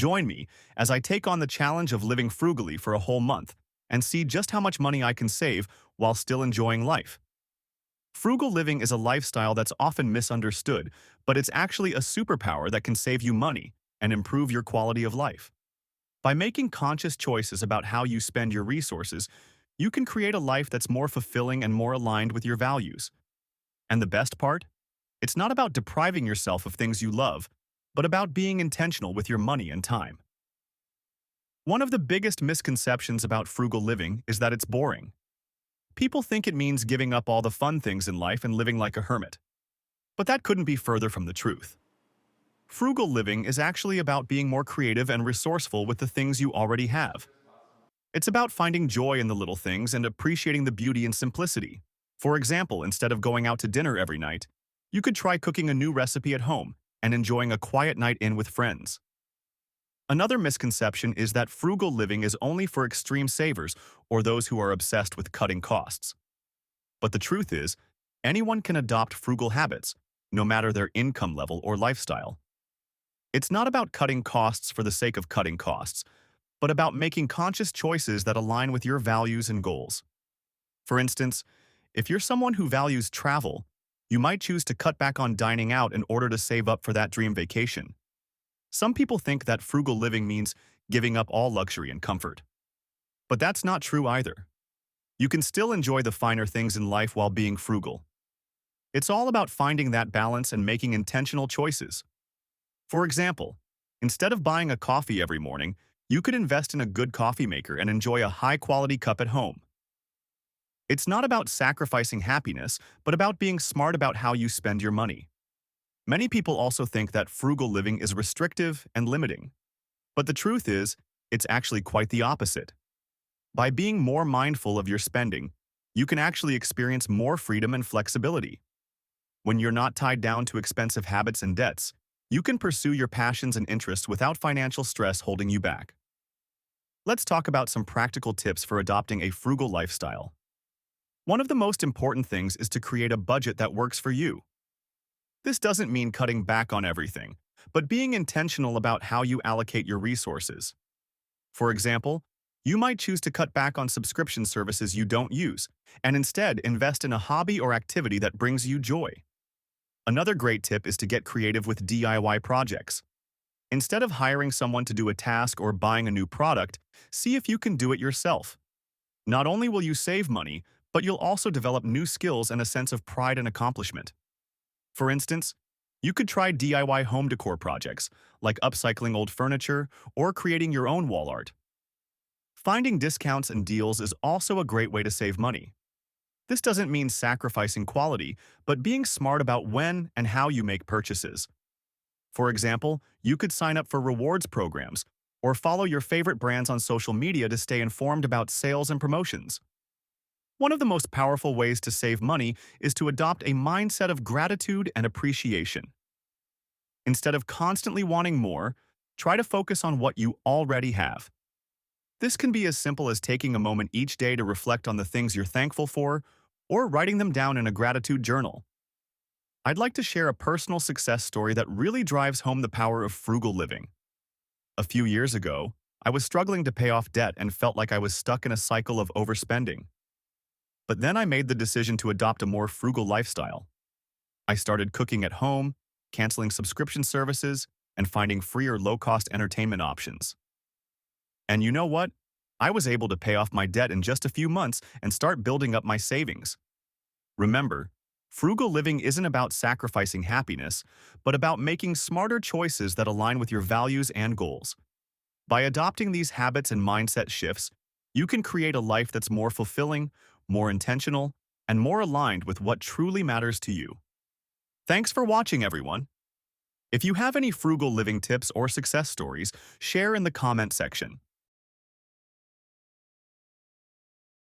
Join me as I take on the challenge of living frugally for a whole month and see just how much money I can save while still enjoying life. Frugal living is a lifestyle that's often misunderstood, but it's actually a superpower that can save you money and improve your quality of life. By making conscious choices about how you spend your resources, you can create a life that's more fulfilling and more aligned with your values. And the best part? It's not about depriving yourself of things you love, but about being intentional with your money and time. One of the biggest misconceptions about frugal living is that it's boring. People think it means giving up all the fun things in life and living like a hermit. But that couldn't be further from the truth. Frugal living is actually about being more creative and resourceful with the things you already have. It's about finding joy in the little things and appreciating the beauty and simplicity. For example, instead of going out to dinner every night, you could try cooking a new recipe at home and enjoying a quiet night in with friends. Another misconception is that frugal living is only for extreme savers or those who are obsessed with cutting costs. But the truth is, anyone can adopt frugal habits, no matter their income level or lifestyle. It's not about cutting costs for the sake of cutting costs, but about making conscious choices that align with your values and goals. For instance, if you're someone who values travel, you might choose to cut back on dining out in order to save up for that dream vacation. Some people think that frugal living means giving up all luxury and comfort. But that's not true either. You can still enjoy the finer things in life while being frugal. It's all about finding that balance and making intentional choices. For example, instead of buying a coffee every morning, you could invest in a good coffee maker and enjoy a high-quality cup at home. It's not about sacrificing happiness, but about being smart about how you spend your money. Many people also think that frugal living is restrictive and limiting. But the truth is, it's actually quite the opposite. By being more mindful of your spending, you can actually experience more freedom and flexibility. When you're not tied down to expensive habits and debts, you can pursue your passions and interests without financial stress holding you back. Let's talk about some practical tips for adopting a frugal lifestyle. One of the most important things is to create a budget that works for you. This doesn't mean cutting back on everything, but being intentional about how you allocate your resources. For example, you might choose to cut back on subscription services you don't use, and instead invest in a hobby or activity that brings you joy. Another great tip is to get creative with DIY projects. Instead of hiring someone to do a task or buying a new product, see if you can do it yourself. Not only will you save money, but you'll also develop new skills and a sense of pride and accomplishment. For instance, you could try DIY home decor projects, like upcycling old furniture or creating your own wall art. Finding discounts and deals is also a great way to save money. This doesn't mean sacrificing quality, but being smart about when and how you make purchases. For example, you could sign up for rewards programs or follow your favorite brands on social media to stay informed about sales and promotions. One of the most powerful ways to save money is to adopt a mindset of gratitude and appreciation. Instead of constantly wanting more, try to focus on what you already have. This can be as simple as taking a moment each day to reflect on the things you're thankful for, or writing them down in a gratitude journal. I'd like to share a personal success story that really drives home the power of frugal living. A few years ago, I was struggling to pay off debt and felt like I was stuck in a cycle of overspending. But then I made the decision to adopt a more frugal lifestyle. I started cooking at home, canceling subscription services, and finding free or low-cost entertainment options. And you know what? I was able to pay off my debt in just a few months and start building up my savings. Remember, frugal living isn't about sacrificing happiness, but about making smarter choices that align with your values and goals. By adopting these habits and mindset shifts, you can create a life that's more fulfilling, more intentional, and more aligned with what truly matters to you. Thanks for watching, everyone. If you have any frugal living tips or success stories, share in the comment section.